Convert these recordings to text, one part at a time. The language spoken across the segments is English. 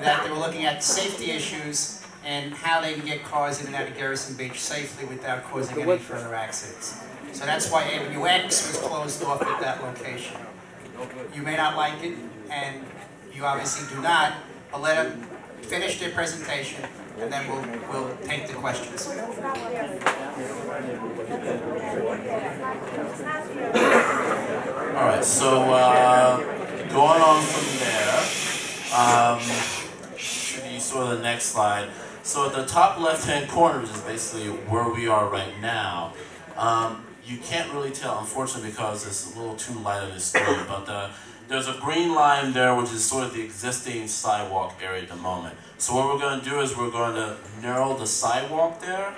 that they were looking at safety issues and how they can get cars in and out of Garrison Beach safely without causing any further accidents. So that's why Avenue X was closed off at that location. You may not like it, and you obviously do not, but let them finish their presentation, and then we'll take the questions. All right, so going on from there, should be sort of the next slide. So at the top left-hand corner is basically where we are right now. You can't really tell, unfortunately, because it's a little too light on the screen, but there's a green line there, which is sort of the existing sidewalk area at the moment. So what we're going to do is we're going to narrow the sidewalk there,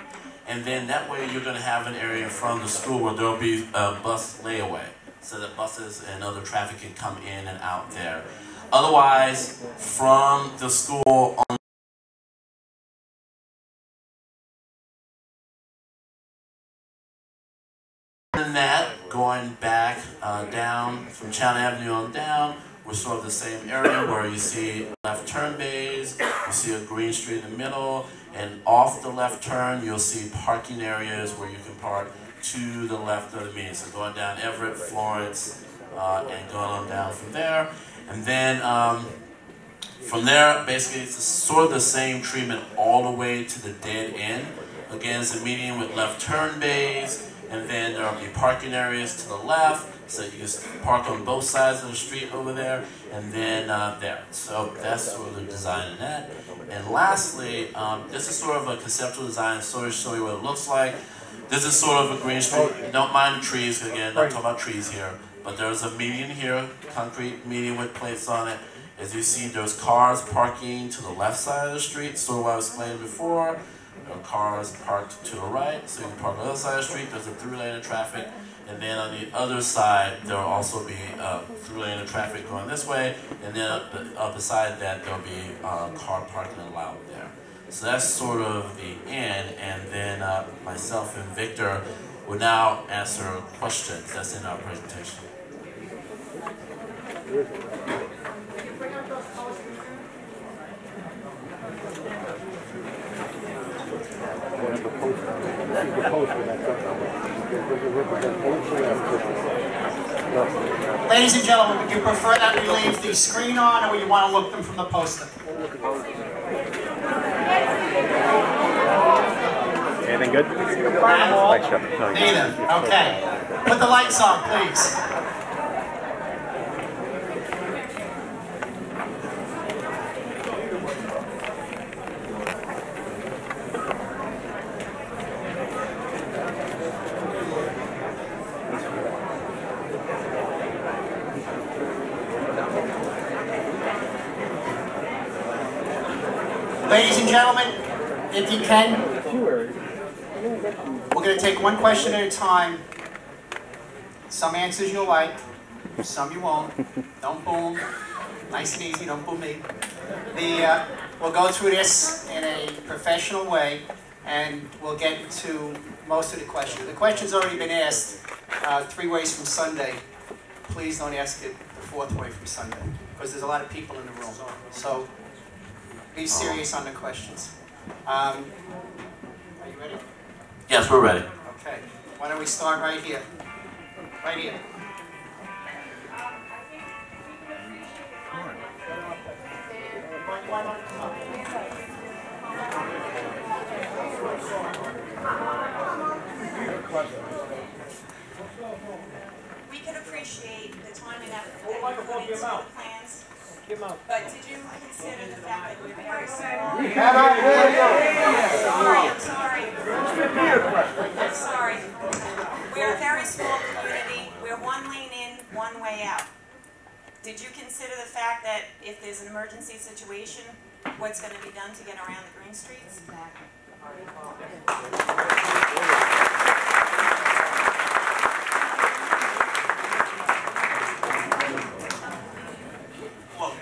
and then that way you're going to have an area in front of the school where there'll be a bus layaway, so that buses and other traffic can come in and out there. Otherwise, from the school on that, going back down from Channel Avenue on down, we're sort of the same area where you see left turn bays, you see a green street in the middle, and off the left turn you'll see parking areas where you can park to the left of the median. So going down Everett, Florence, and going on down from there. And then from there, basically it's sort of the same treatment all the way to the dead end. Again, it's a median with left turn bays, and then there will be parking areas to the left, so you can park on both sides of the street over there, and then there. So that's sort of the design in that. And lastly, this is sort of a conceptual design, sort of show you what it looks like. This is sort of a green street. Don't mind the trees, again, not talking about trees here. But there's a median here, concrete median with plates on it. As you see, there's cars parking to the left side of the street, sort of what I was explaining before. There are cars parked to the right, so you can park on the other side of the street. There's a through lane of traffic. And then on the other side, there will also be a through lane of traffic going this way. And then beside that, there'll be car parking allowed there. So that's sort of the end. And then myself and Victor will now answer questions that's in our presentation. Ladies and gentlemen, would you prefer that we leave the screen on, or would you want to look them from the poster? Anything good? Neither. Okay. Put the lights on, please. Ladies and gentlemen, if you can, we're going to take one question at a time. Some answers you'll like, some you won't. Don't boo them. Nice and easy, don't boo me. We'll go through this in a professional way, and we'll get to most of the questions. The question's already been asked 3 ways from Sunday. Please don't ask it the 4th way from Sunday, because there's a lot of people in the room. So be serious on the questions. Are you ready? Yes, we're ready. Okay. Why don't we start right here? Right here. We can appreciate the time and effort that you put into the plans. But did you consider the fact that we're very small? I'm sorry. We're a very small community. We're 1 lane in, 1 way out. Did you consider the fact that if there's an emergency situation, what's going to be done to get around the green streets?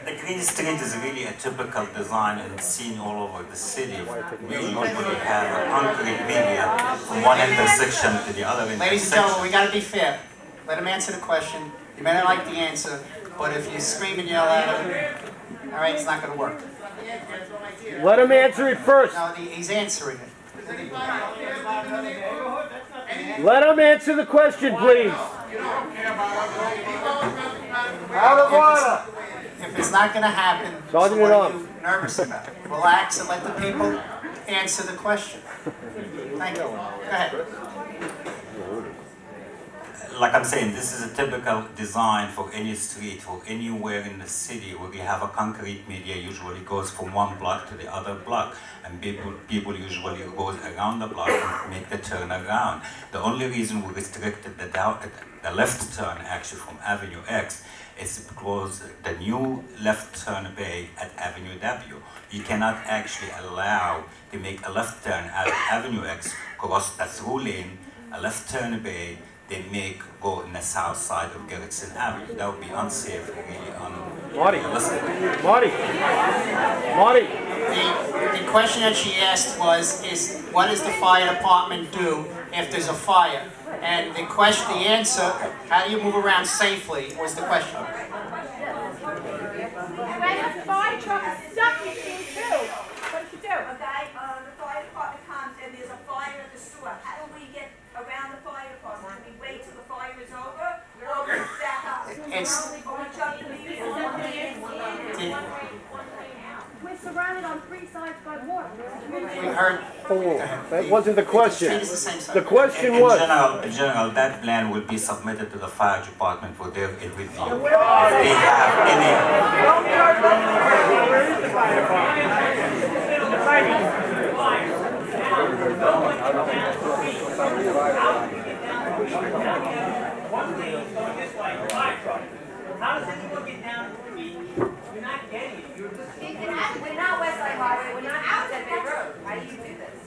The Green Street is really a typical design and seen all over the city. We usually have a concrete median from one intersection to the other intersection. Ladies and gentlemen, we got to be fair. Let him answer the question. You may not like the answer, but if you scream and yell at him, all right, it's not going to work. Let him answer it first. No, he's answering it. Let him answer the question, please. Out of order. If it's not going to happen, so what are you nervous about? Relax and let the people answer the question. Thank you. Go ahead. Like I'm saying, this is a typical design for any street or anywhere in the city where you have a concrete media usually goes from one block to the other block, and people usually goes around the block and make the turn around. The only reason we restricted the left turn actually from Avenue X is because the new left turn bay at Avenue W, you cannot actually allow to make a left turn at Avenue X, cross that through lane, a left turn bay, they make go in the south side of Gerritsen Avenue. That would be unsafe, really unrealistic. Marty. The question that she asked was, what does the fire department do if there's a fire? And the answer, how do you move around safely, was the question. When a fire truck is stuck in too, what do you do? Okay, the fire department comes and there's a fire at the sewer. How do we get around the fire department? Do we wait till the fire is over, or we back up? We're surrounded on 3 sides by water. We heard. That wasn't the question. The question was. In general, that plan will be submitted to the fire department for their review. If they have any. How does anyone get down to the street? You're not getting it. We're not West Side Highway, we're not Outset Bay Road. How do you do this?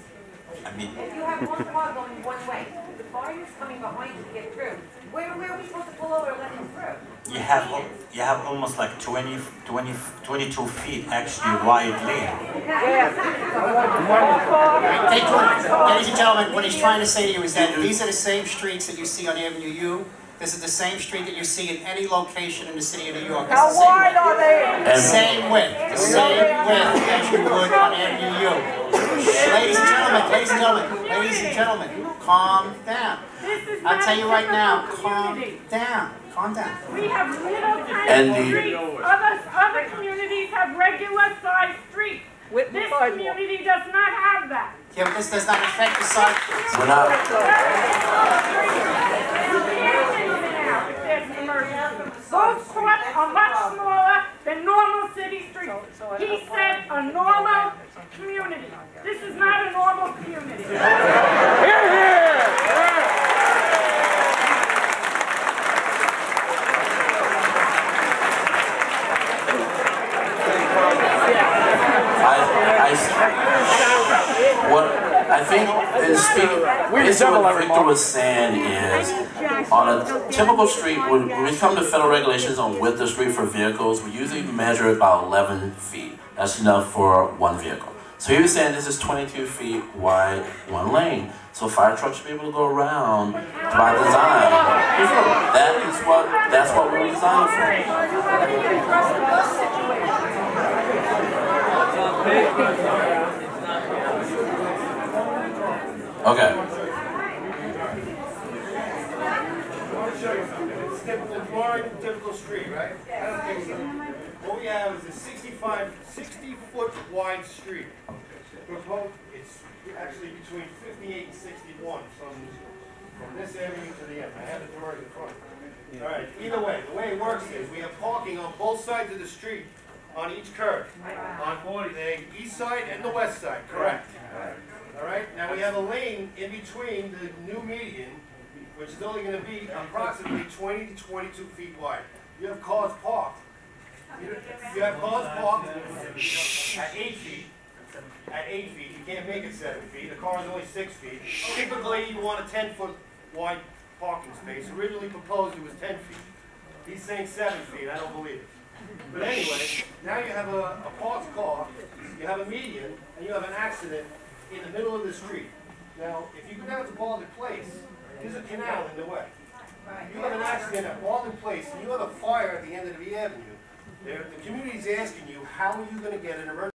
I mean, If you have one car going one way, the fire's coming behind you to get through. Where are we supposed to pull over and let him through? you have almost like 22 feet actually wide lane. Ladies and gentlemen, what he's trying to say to you is that these are the same streets that you see on Avenue U. This is the same street that you see in any location in the city of New York. How wide are they? The same width as you would on Avenue U. Ladies and gentlemen, calm down. I'll tell you right now, calm down. Calm down. We have little tiny streets. Other communities have regular sized streets. This community does not have that. Yeah, but this does not affect the side streets. We're not. Those courts are much smaller than normal city streets. He said a normal community. This is not a normal community. I think basically what Victor was saying is, on a typical street, when we come to federal regulations on width of street for vehicles, we usually measure about 11 feet. That's enough for one vehicle. So he was saying this is 22 feet wide, one lane. So fire trucks should be able to go around by design. That's what we're designed for. Okay. Typical street, right? What we have is a 60-foot wide street. It's actually between 58 and 61 from this avenue to the end. I have the drawing in front. All right. Either way, the way it works is we have parking on both sides of the street on each curve. On the east side and the west side, correct? All right. Now we have a lane in between the new median, which is only going to be approximately 20 to 22 feet wide. You have cars parked. You have cars parked at 8 feet. At 8 feet, you can't make it 7 feet. The car is only 6 feet. Typically, you want a 10-foot wide parking space. Originally proposed, it was 10 feet. He's saying 7 feet. I don't believe it. But anyway, now you have a parked car, you have a median, and you have an accident in the middle of the street. Now, if you go down to Baldwin Place, there's a canal in the way. You have an accident at Baldwin Place, and you have a fire at the end of the avenue. The community is asking you, how are you going to get an emergency?